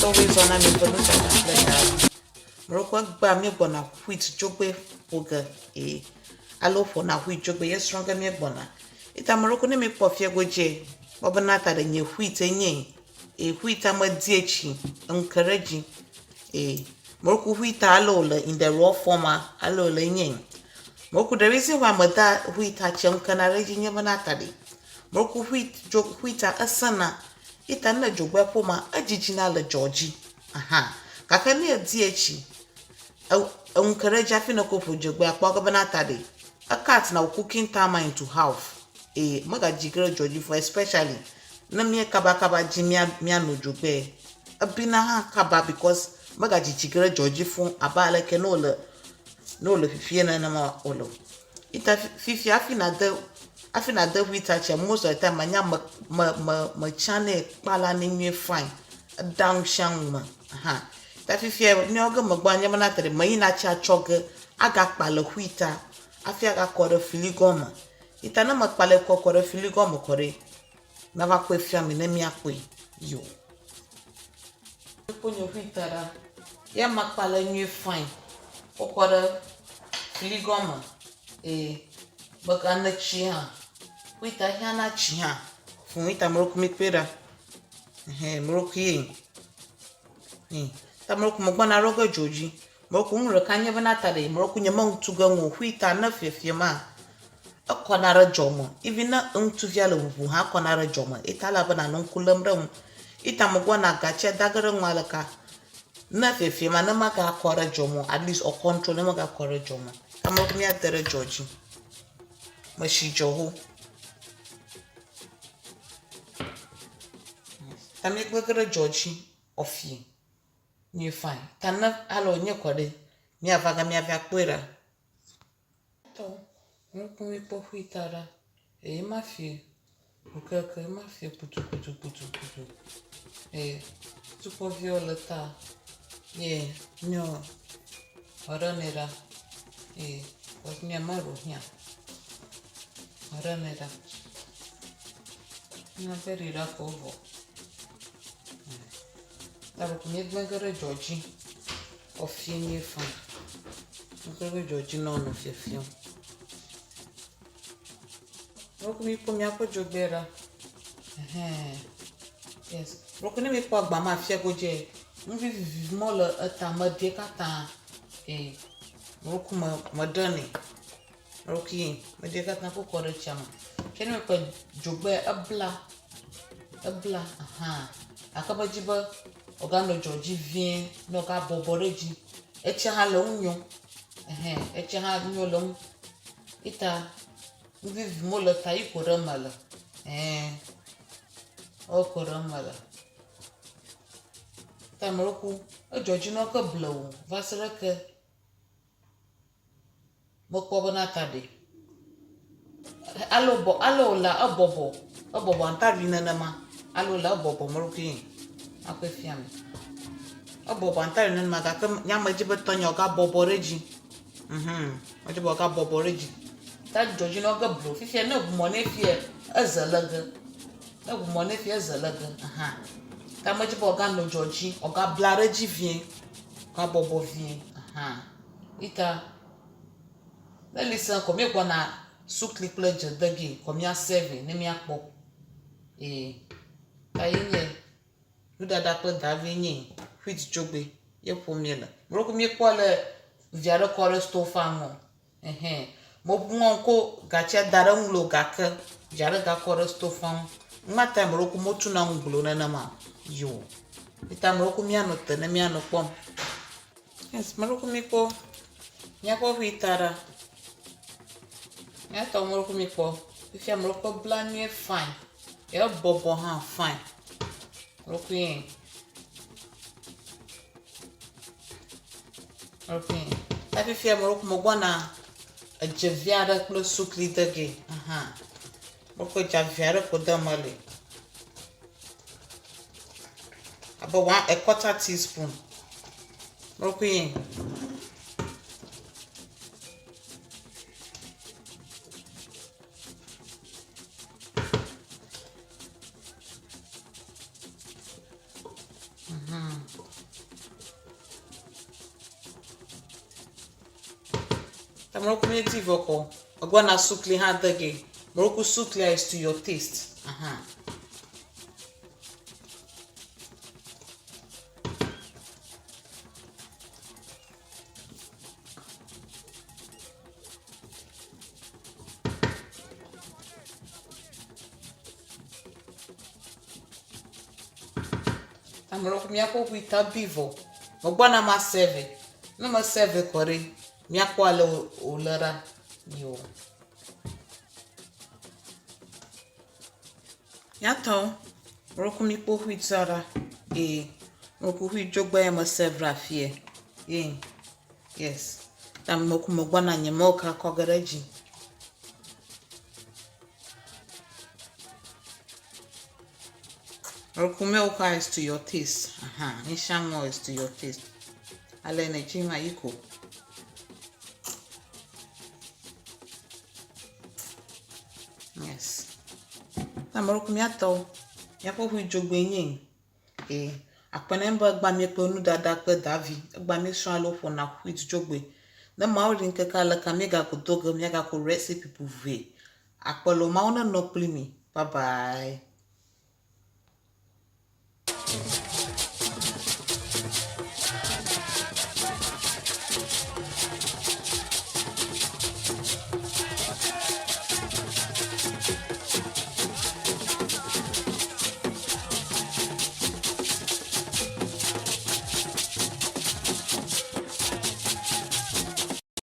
always on me for no time. Morocco gba me bona wheat jogbe oga alo for na wheat jogbe yes stronger me bona. Ita Morocco ne me pofie goje. Obanata de nye wheat enye. Wheat amadi echi encourage Morocco wheat alola in the raw form alola enye. Morocco the reason why mother wheat acham kana reji nye banata de. Morocco wheat asana ita na jogbe poma ajijina le Georgie. Aha. Kaka ne adi echi encourage afina kofu jogbe akwa banata de. A cat now cooking time into half. Maga jigre Georgie for especially na me kaba jimia no jogbe. Abina ha kaba because maga jigre Georgie fun abale ke no le fifie na ma olo. Ita fifi afina de wheat acha most of the time manya ma chane pala ni nwe fine down shang ma. Aha. Ta fifi ni oga magba nya na tere mai na cha choge aga pala wheata afi aga kore filigoma. Ita na makpale kore filigoma kore na va kwe fiami na mi akwe yo. Ponyo wheatara ya makpale nwe fine kore filigoma baka na chi ha wheata ya na chi ha fun wheata Morocco mi pera Morocco ta Morocco magba na rogo Georgie Morocco nre kanye bana tare Morocco nyama ntuga nwo wheata na fefie ma akonara jomo even na ntuvia le bubu ha akonara jomo itala bana non kulamram ita magwa na gache dagare nwalaka na fefie ma na maka akora jomo at least o control na maka akora jomo Morocco mi atere Georgie mashi joho tamik begere Georgie ofie ni fine tanna alo nye kode mi avaga mi avia kwera to Morocco mi po wheatara ma fie ukeke ma fie putu tupo violeta nyo oranera osnya maru nya oranera na perira kovo taro kuni gbengere Georgie ofie ni fine gbengere Georgie no fie Morocco mi po mi apo jogbera yes Morocco ne mi po agba ma fie goje nvi mo le eta ma de kata Morocco ma dani Morocco ma de kata ko kore chama kene me po jogbe abla akaba jiba ogano Georgie vien no ka boboreji eche ha le unyo eche ha nyo le ita nvi mo le ta ikore mala okore mala ta Morocco Georgie no ka blow vasere ke mo ko bona tade alo la abobo antari na ma alo la abobo Morocco akwe fiami abobo antari na ma ga nyama jibe tonyo ga bobo reji ojibo ga bobo reji ta Georgie no ga blow fifi na bu mo ne fie ezalaga ta ma jibo ga no Georgie o ga blare ji vien ga bobo vien ita na listen ko mi kwa na sukli pleje dagi ko mi a serve ne mi akpo ta yin lu dada pe davi yin wheat jogbe ye po mi la Morocco mi kwa le viare kore stofa mo mo bungo ko gacha dara ngulo gake viare ga kore stofa mata Morocco mo tuna ngulo na ma yo ita Morocco mi anote ne mi anokpom yes Morocco mi po nya po wheatara nya to Morocco mi po if ya Morocco blanie fine e bobo ha fine Morocco ta fi fia Morocco mo gwana javiara klo sukli dage Morocco javiara ko damale about 1/4 teaspoon Morocco Tamroku me tivoko. Ogwana sukli ha dage. Moroku sukli is to your taste. Tamroku mi ako huita bivo. Ogwana ma serve. No ma serve kore. Mi ako ale olara yo. Yato. Moroku mi po huitara. Moroku hui jogba ya ma serve rafie. Yes. Tamroku mogwana nyemoka kogareji. Rokumelka is to your taste. Nishamo is to your taste. Alene chima iko. Yes. Tamorokumiato. Yapo hui jogbe yin. Akpanemba gba mi pe onu dada pe Davi. Gba mi so alo for na hui jogbe. Na mauri nkeka la kamega ko dogo mi ga ko recipe pour ve. Akpolo mauna no plimi. Bye bye.